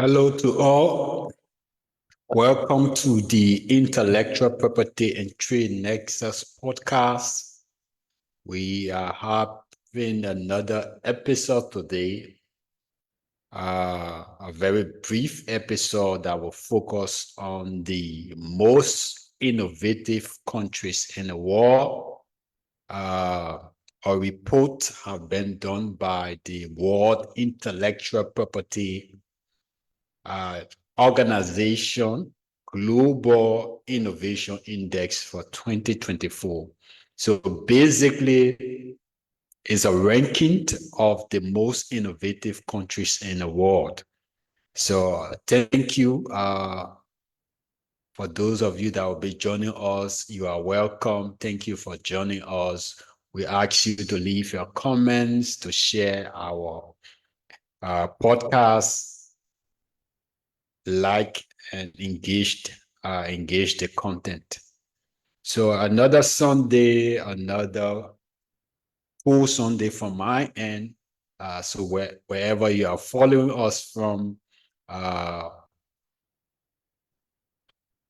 Hello to all. Welcome to the Intellectual Property and Trade Nexus podcast. We are having another episode today, a very brief episode that will focus on the most innovative countries in the world. A report have been done by the World Intellectual Property Organization Global Innovation Index for 2024. So basically, it's a ranking of the most innovative countries in the world. So thank you for those of you that will be joining us. You are welcome. Thank you for joining us. We ask you to leave your comments, to share our podcast, like and engage the content. So another Sunday, another full Sunday from my end. So wherever you are following us from,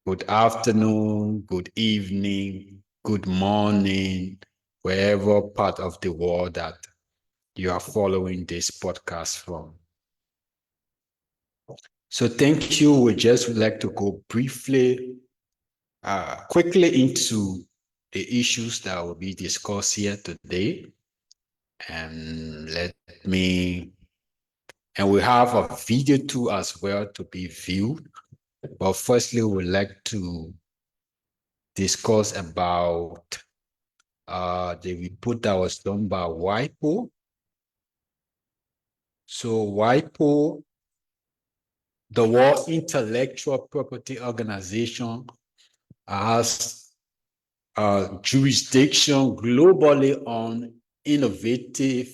good afternoon, good evening, good morning, wherever part of the world that you are following this podcast from. So thank you. We just would like to go quickly into the issues that will be discussed here today. And we have a video too as well to be viewed. But firstly, we'd like to discuss about the report that was done by WIPO. So WIPO, the World Intellectual Property Organization, has jurisdiction globally on innovative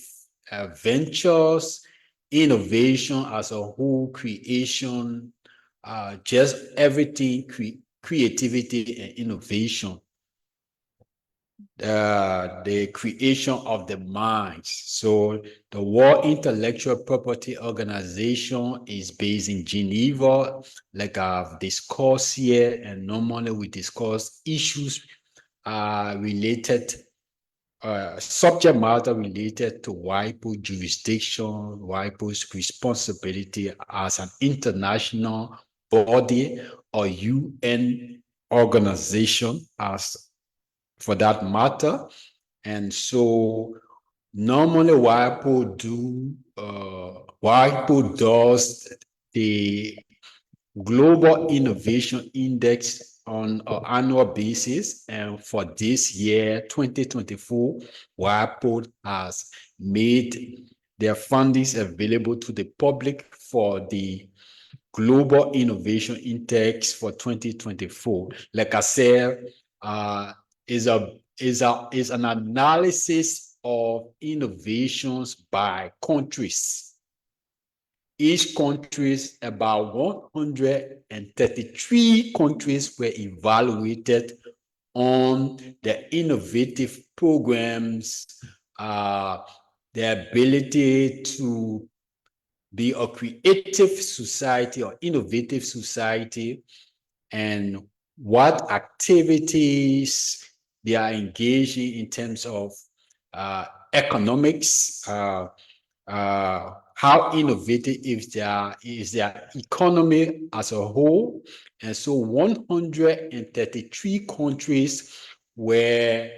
ventures, innovation as a whole, creation, just everything, creativity and innovation. The creation of the minds. So the World Intellectual Property Organization is based in Geneva, like I've discussed here, and normally we discuss issues related, subject matter related to WIPO jurisdiction, WIPO's responsibility as an international body or UN organization as for that matter. And so normally WIPO does the Global Innovation Index on an annual basis. And for this year, 2024, WIPO has made their fundings available to the public for the Global Innovation Index for 2024. Like I said, is an analysis of innovations by countries. Each countries, about 133 countries were evaluated on the innovative programs, the ability to be a creative society or innovative society, and what activities they are engaging in terms of economics, how innovative is their economy as a whole. And so 133 countries were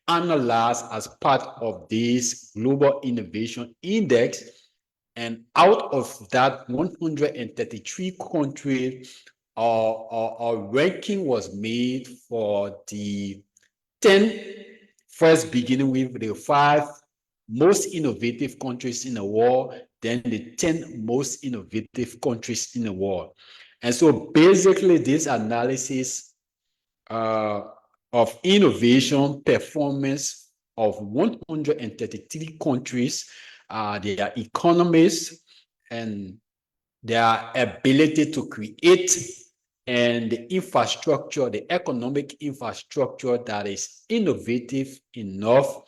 analyzed as part of this Global Innovation Index. And out of that 133 countries, a ranking was made for the 10, first beginning with the 5 most innovative countries in the world, then the 10 most innovative countries in the world. And so basically this analysis of innovation performance of 133 countries, their economies and their ability to create, and the infrastructure, the economic infrastructure that is innovative enough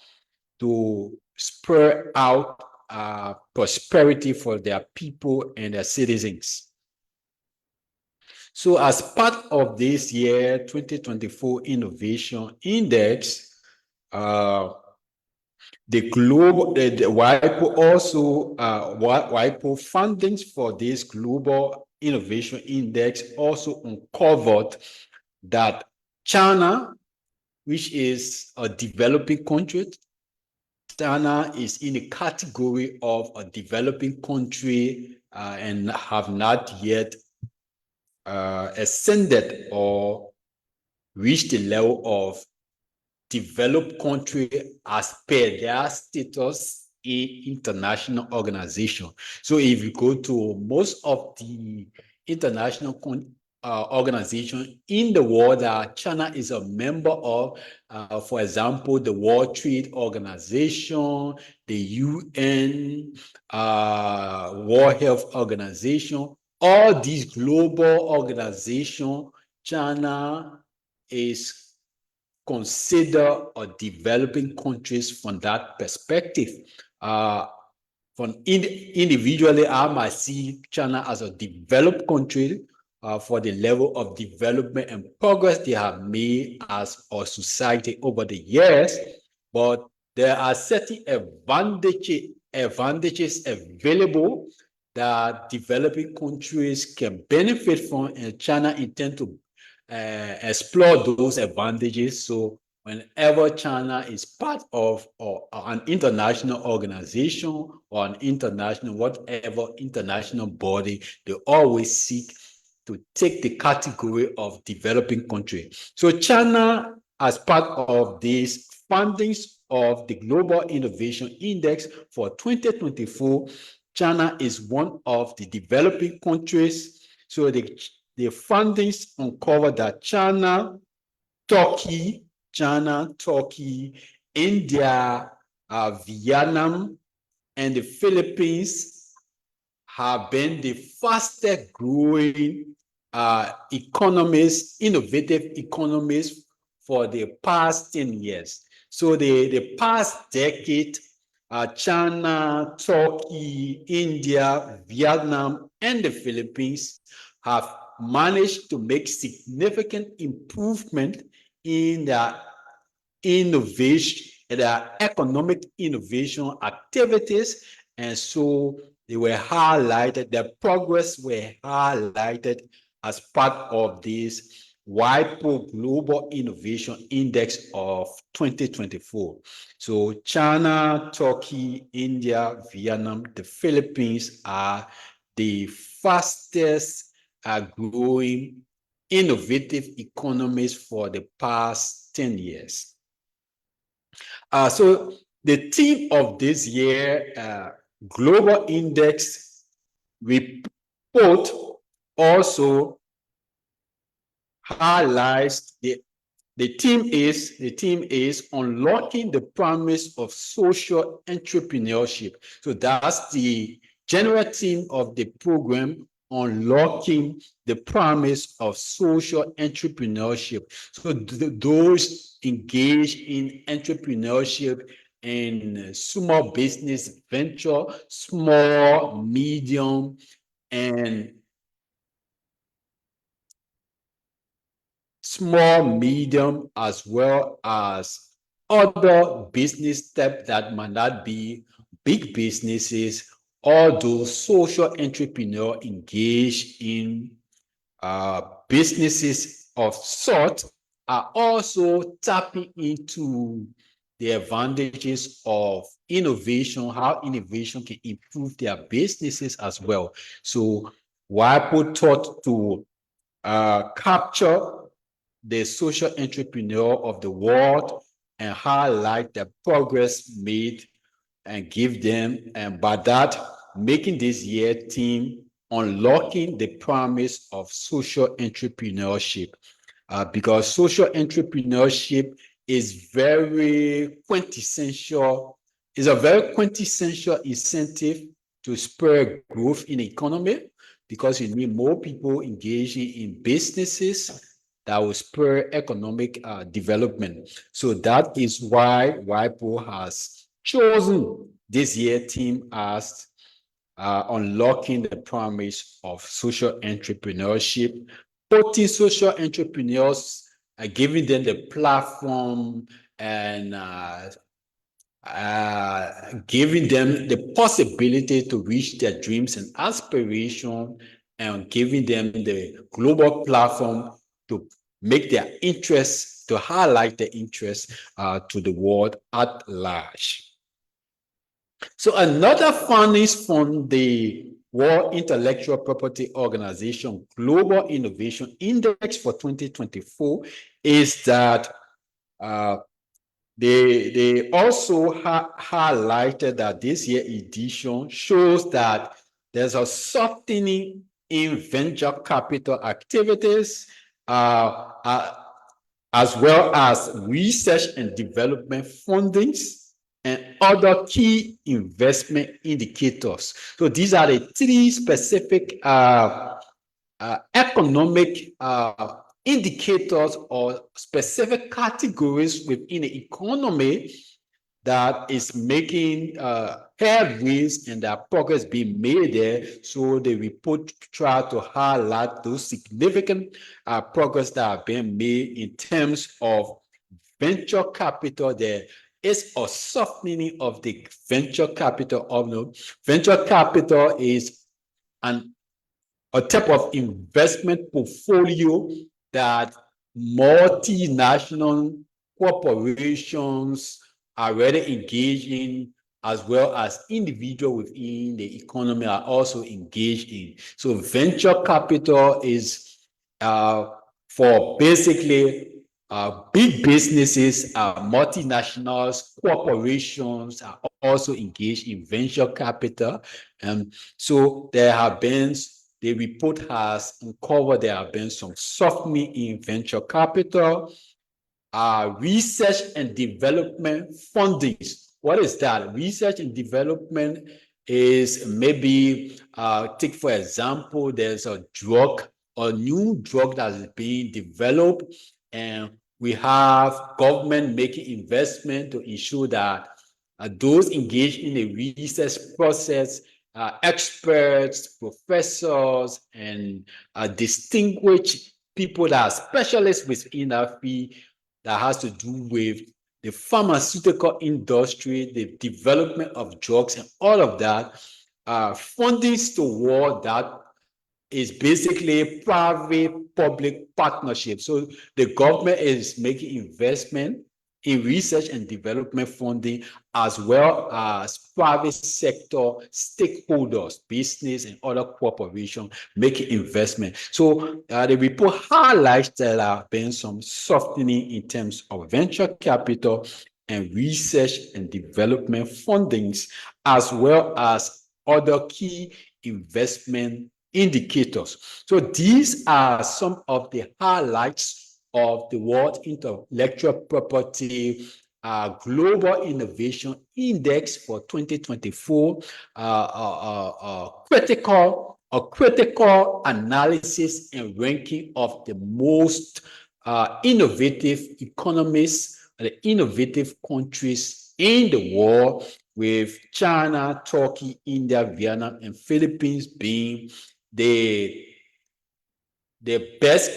to spur out prosperity for their people and their citizens. So as part of this year 2024 Innovation Index, the WIPO also, WIPO fundings for this Global Innovation Index also uncovered that China, which is a developing country, China is in a category of a developing country and have not yet ascended or reached the level of developed country as per their status in international organization. So if you go to most of the international organization in the world that China is a member of, for example, the World Trade Organization, the UN, World Health Organization, all these global organizations, China is consider or developing countries from that perspective. Individually, I might see China as a developed country for the level of development and progress they have made as a society over the years. But there are certain advantages available that developing countries can benefit from, and China intend to explore those advantages. So whenever China is part of or an international organization or an international, whatever international body, they always seek to take the category of developing country. So China, as part of these fundings of the Global Innovation Index for 2024, China is one of the developing countries. So the fundings uncover that China, Turkey, India, Vietnam, and the Philippines have been the fastest growing economies, innovative economies for the past 10 years. So the past decade, China, Turkey, India, Vietnam, and the Philippines have managed to make significant improvement in their innovation, their economic innovation activities. And so they were highlighted, their progress were highlighted as part of this WIPO Global Innovation Index of 2024. So China, Turkey, India, Vietnam, the Philippines are the fastest growing innovative economies for the past 10 years. So the theme of this year, Global Index report, also highlights the theme is unlocking the promise of social entrepreneurship. So that's the general theme of the program, unlocking the promise of social entrepreneurship. So those engaged in entrepreneurship and small business venture, small, medium, and small, medium, as well as other business steps that might not be big businesses, or those social entrepreneurs engaged in businesses of sort are also tapping into the advantages of innovation, how innovation can improve their businesses as well. So WIPO thought to capture the social entrepreneur of the world and highlight the progress made and give them, and by that, making this year theme unlocking the promise of social entrepreneurship. Because social entrepreneurship is very quintessential, is a very quintessential incentive to spur growth in the economy, because you need more people engaging in businesses that will spur economic development. So that is why WIPO has chosen this year theme as unlocking the promise of social entrepreneurship. supporting social entrepreneurs, giving them the platform and giving them the possibility to reach their dreams and aspirations, and giving them the global platform to make their interests, to highlight their interests to the world at large. So another findings from the World Intellectual Property Organization Global Innovation Index for 2024 is that they also highlighted that this year edition shows that there's a softening in venture capital activities, as well as research and development fundings and other key investment indicators. So these are the three specific economic indicators or specific categories within the economy that is making headways and that progress being made there. So the report try to highlight those significant progress that are being made in terms of venture capital. There is a softening of the venture capital. Venture capital is a type of investment portfolio that multinational corporations are already engaged in, as well as individuals within the economy are also engaged in. So venture capital is for basically big businesses, multinationals, corporations are also engaged in venture capital. So there have been, the report has uncovered there have been some softening in venture capital, research and development fundings. What is that? Research and development is maybe, take for example, there's a drug, a new drug that is being developed, and we have government making investment to ensure that those engaged in the research process, experts, professors, and distinguished people that are specialists within that field that has to do with the pharmaceutical industry, the development of drugs, and all of that. Fundings toward that is basically private-public partnership. So the government is making investment in research and development funding, as well as private sector stakeholders, business and other corporations making investment. So the report highlights that there have been some softening in terms of venture capital and research and development fundings, as well as other key investment indicators. So these are some of the highlights of the World Intellectual Property Global Innovation Index for 2024, a critical analysis and ranking of the most innovative economies, the innovative countries in the world, with China, Turkey, India, Vietnam, and Philippines being the best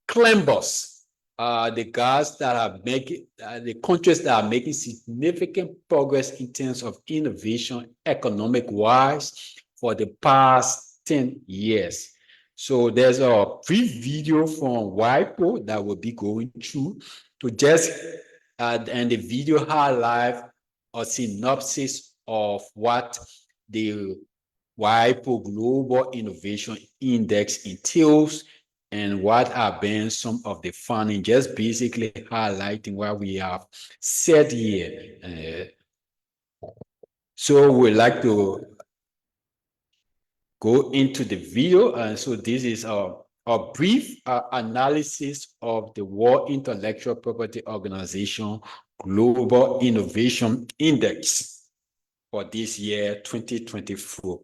climbers, the guys that are making, the countries that are making significant progress in terms of innovation, economic wise, for the past 10 years. So there's a brief video from WIPO that will be going through to just, and the video highlight a synopsis of what the WIPO Global Innovation Index entails and what have been some of the findings, just basically highlighting what we have said here. So we'd like to go into the video. And so this is a brief analysis of the World Intellectual Property Organization Global Innovation Index for this year, 2024.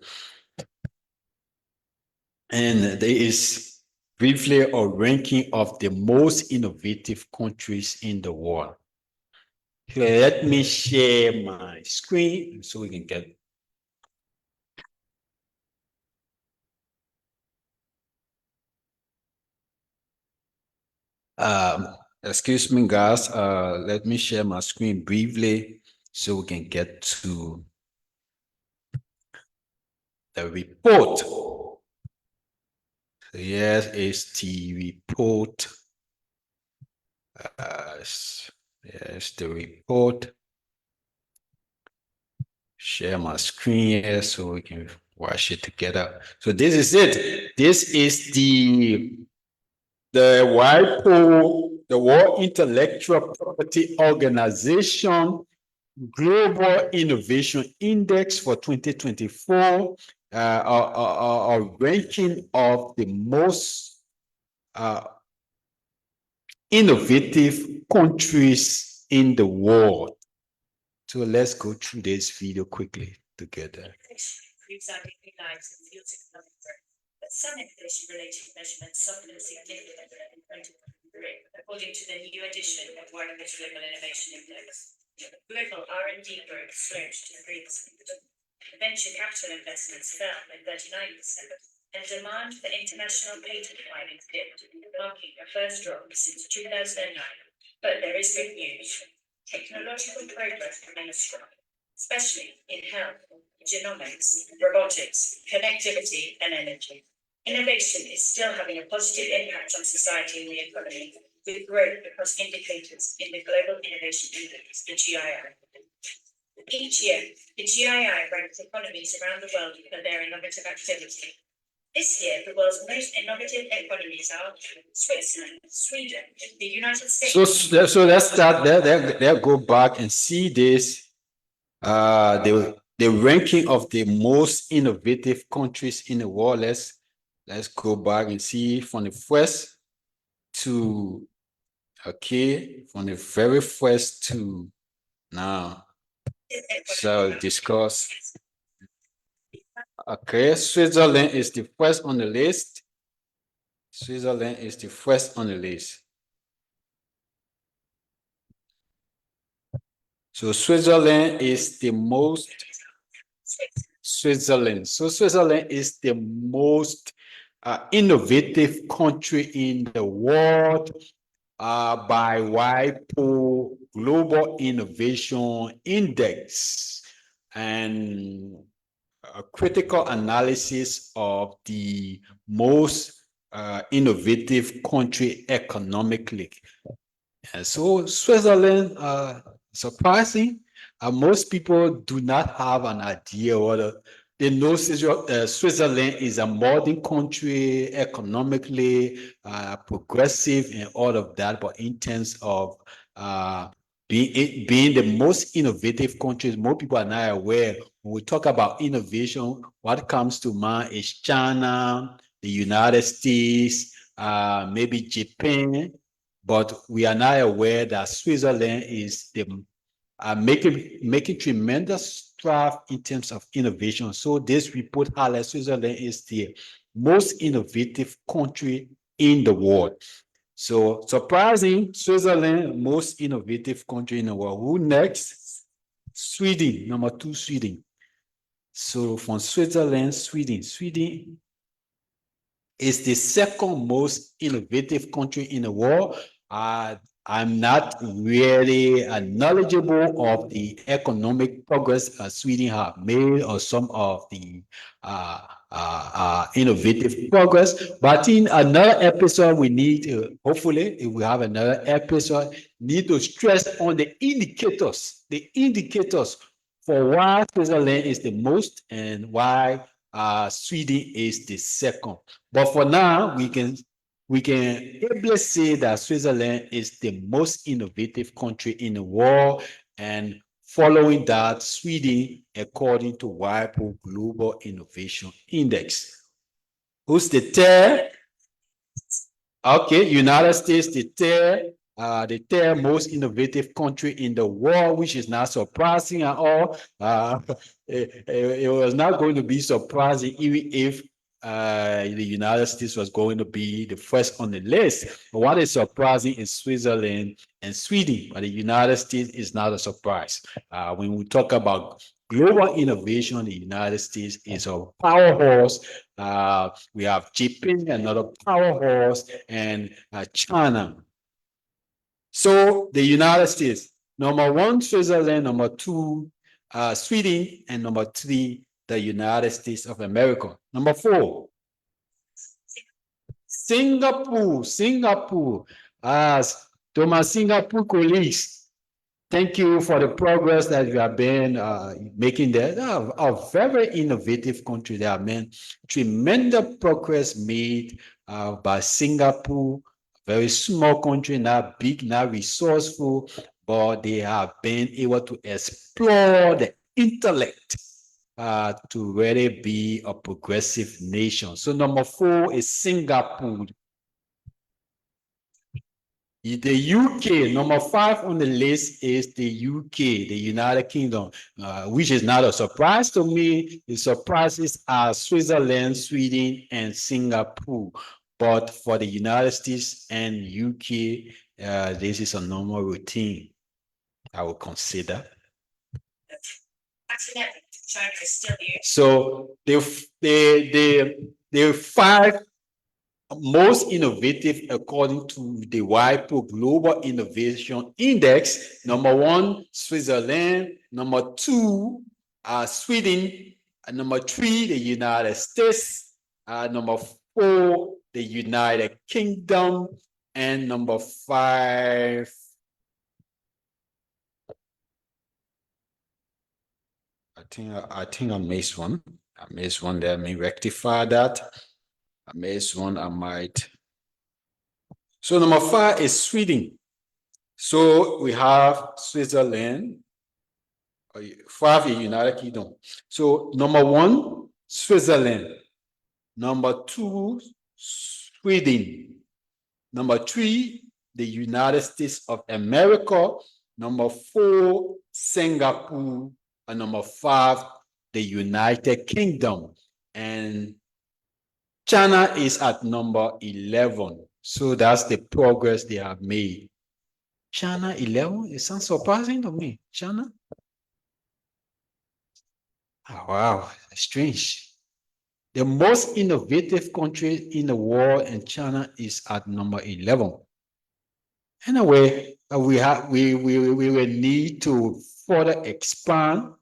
And there is briefly a ranking of the most innovative countries in the world. Here, let me share my screen so we can get. Excuse me, guys. Let me share my screen briefly so we can get to the report. Yes, it's the report. Yes, the report. Share my screen here so we can watch it together. So this is it. This is the WIPO, the World Intellectual Property Organization Global Innovation Index for 2024, a ranking of the most innovative countries in the world. So let's go through this video quickly together. Improves our daily lives and fuels economic growth, but some innovation-related measurements suffered significantly in 2023, according to the new edition of WIPO's Global Innovation Index. Global R&D growth slowed to 3%. Venture capital investments fell by 39%, and demand for international patent filing dipped, marking a first drop since 2009. But there is good news. Technological progress remains strong, especially in health, genomics, robotics, connectivity, and energy. Innovation is still having a positive impact on society and the economy, with growth across indicators in the Global Innovation Index, the GII. Each year, the GII ranks economies around the world for their innovative activity. This year, the world's most innovative economies are Switzerland, Sweden, the United States. So let's start there, go back and see this. The ranking of the most innovative countries in the world. Let's go back and see from the first to from the very first to now. So discuss. Okay, Switzerland is the first on the list. Switzerland is the first on the list. So Switzerland is the most Switzerland. So Switzerland is the most innovative country in the world by WIPO Global Innovation Index, and a critical analysis of the most innovative country economically. And so Switzerland, surprising, most people do not have an idea whether they know Switzerland is a modern country, economically progressive and all of that, but in terms of being the most innovative countries, more people are not aware. When we talk about innovation, what comes to mind is China, the United States, maybe Japan, but we are not aware that Switzerland is the making tremendous strides in terms of innovation. So this report highlights Switzerland is the most innovative country in the world. So surprising, Switzerland, most innovative country in the world. Who next? Sweden, number 2, Sweden. So from Switzerland, Sweden is the second most innovative country in the world. I'm not really knowledgeable of the economic progress Sweden have made or some of the innovative progress. But in another episode, we need to, hopefully, if we have another episode, need to stress on the indicators for why Switzerland is the most and why Sweden is the second. But for now, we can ably say that Switzerland is the most innovative country in the world, and following that, Sweden, according to WIPO Global Innovation Index. Who's the third? Okay, United States, the third most innovative country in the world, which is not surprising at all. It was not going to be surprising even if the United States was going to be the first on the list. But what is surprising is Switzerland and Sweden, but the United States is not a surprise. When we talk about global innovation, the United States is a powerhouse. We have Japan, another powerhouse, and China. So the United States, number one, Switzerland, number two, Sweden, and number three, the United States of America. Number four, Singapore. As to my Singapore colleagues, thank you for the progress that you have been making there. They are a very innovative country. There have been tremendous progress made by Singapore, very small country, not big, not resourceful, but they have been able to explore the intellect to really be a progressive nation. So number four is Singapore. The UK, number five on the list is the UK, the United Kingdom, which is not a surprise to me. The surprises are Switzerland, Sweden, and Singapore. But for the United States and UK, this is a normal routine I would consider. So the five most innovative according to the WIPO Global Innovation Index. Number one, Switzerland. Number two, Sweden. Number three, the United States. Number four, the United Kingdom. And number five, I think I missed one. I missed one there. Let me rectify that. I missed one. I might. So number five is Sweden. So we have Switzerland, five is United Kingdom. So number one, Switzerland. Number two, Sweden. Number three, the United States of America. Number four, Singapore. And number five, the United Kingdom. And China is at number 11. So that's the progress they have made. China 11? It sounds surprising to me. China? Oh, wow, strange. The most innovative country in the world, and China is at number 11. Anyway, we will need to further expand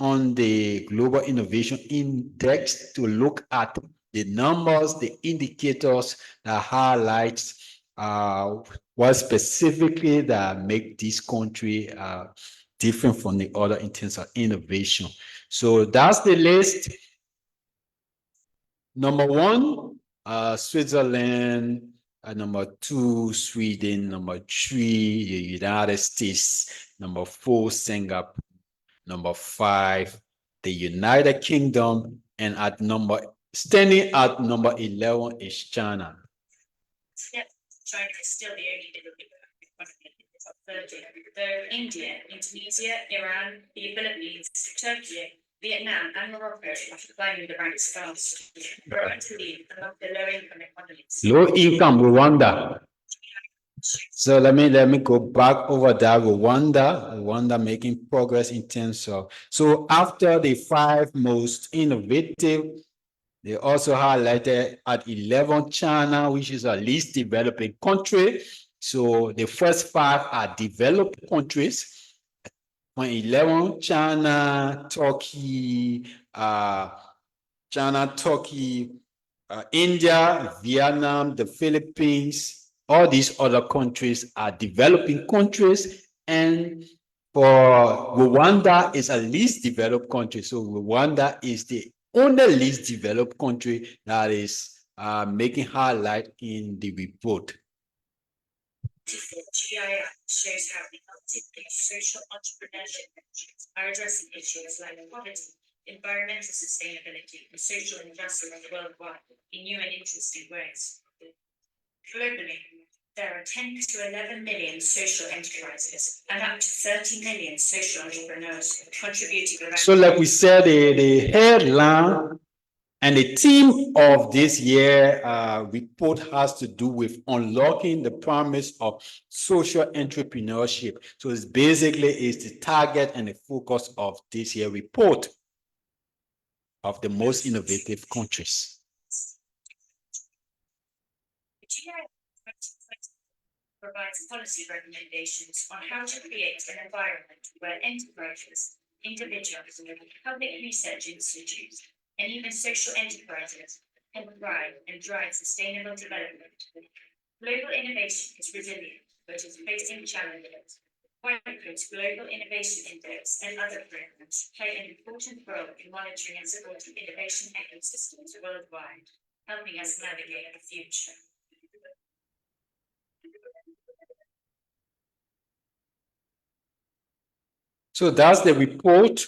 on the Global Innovation Index to look at the numbers, the indicators that highlights what specifically that make this country different from the other in terms of innovation. So that's the list. Number one, Switzerland. Number two, Sweden. Number three, the United States. Number four, Singapore. Number five, the United Kingdom. And standing at number 11 is China. Yep, China is still the only developing economy in the top 30, though India, Indonesia, Iran, the Philippines, Turkey, Vietnam, and Morocco are climbing the ranks fast, growing to lead among the low-income economies. Low-income Rwanda. So let me go back over that. Rwanda making progress in terms of, so after the five most innovative, they also highlighted at 11 China, which is a least developing country. So the first five are developed countries. On 11, China, Turkey, India, Vietnam, the Philippines, all these other countries are developing countries. And for Rwanda is a least developed country. So Rwanda is the only least developed country that is making highlight in the report. GII shows how the social entrepreneurship measures are addressing issues like poverty, environmental sustainability, and social injustice worldwide in new and interesting ways. Globally, there are 10 to 11 million social enterprises and up to 30 million social entrepreneurs contributing around. So like we said, the headline and the theme of this year report has to do with unlocking the promise of social entrepreneurship. So it's basically the target and the focus of this year report of the most innovative countries. provides policy recommendations on how to create an environment where enterprises, individuals, public research institutes, and even social enterprises can thrive and drive sustainable development. Global innovation is resilient, but is facing challenges. WIPO's Global Innovation Index and other programs play an important role in monitoring and supporting innovation ecosystems worldwide, helping us navigate the future. So that's the report.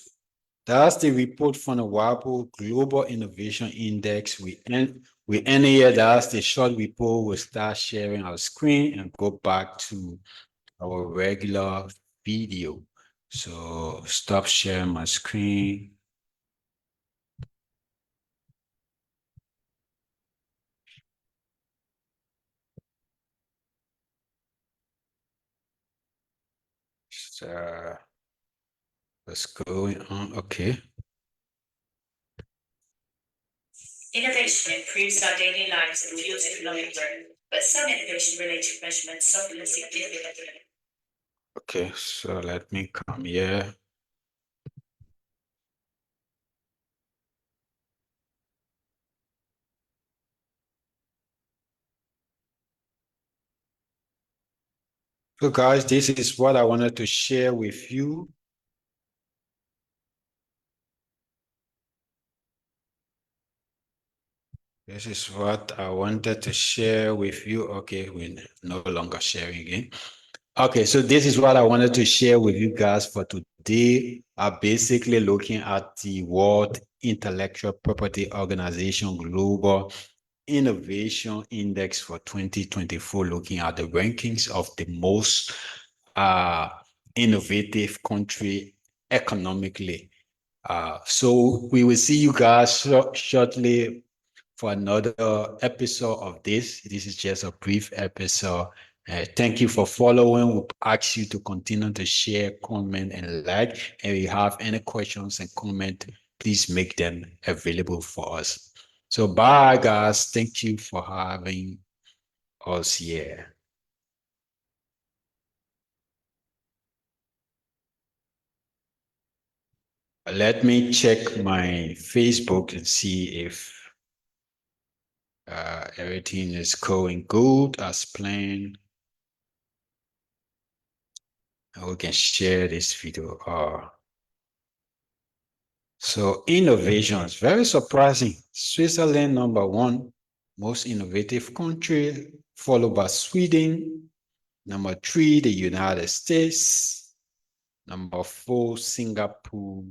That's the report from the WIPO Global Innovation Index. We end here. That's the short report. We'll start sharing our screen and go back to our regular video. So stop sharing my screen. So let's go on. Okay. Innovation improves our daily lives and fuels economic growth, but some innovation-related measurements suffer significantly. Okay, so let me come here. So guys, this is what I wanted to share with you. This is what I wanted to share with you. Okay, we're no longer sharing again. Okay, so this is what I wanted to share with you guys for today. I'm basically looking at the World Intellectual Property Organization Global Innovation Index for 2024, looking at the rankings of the most innovative country economically. So we will see you guys shortly for another episode of this. This is just a brief episode. Thank you for following. We ask you to continue to share, comment, and like. And if you have any questions and comment, please make them available for us. So bye, guys. Thank you for having us here. Let me check my Facebook and see if everything is going good as planned. We can share this video. So innovations, very surprising. Switzerland, #1, most innovative country, followed by Sweden. #3, the United States. #4, Singapore.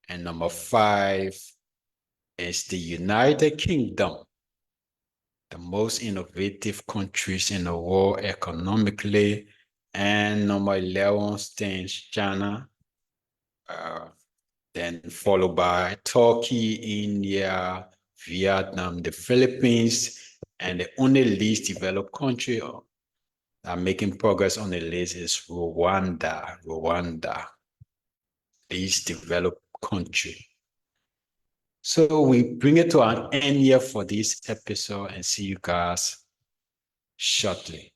And #5 is the United Kingdom. The most innovative countries in the world economically. And #11 stands China. Then followed by Turkey, India, Vietnam, the Philippines, and the only least developed country that making progress on the list is Rwanda. Rwanda, least developed country. So we bring it to an end here for this episode and see you guys shortly.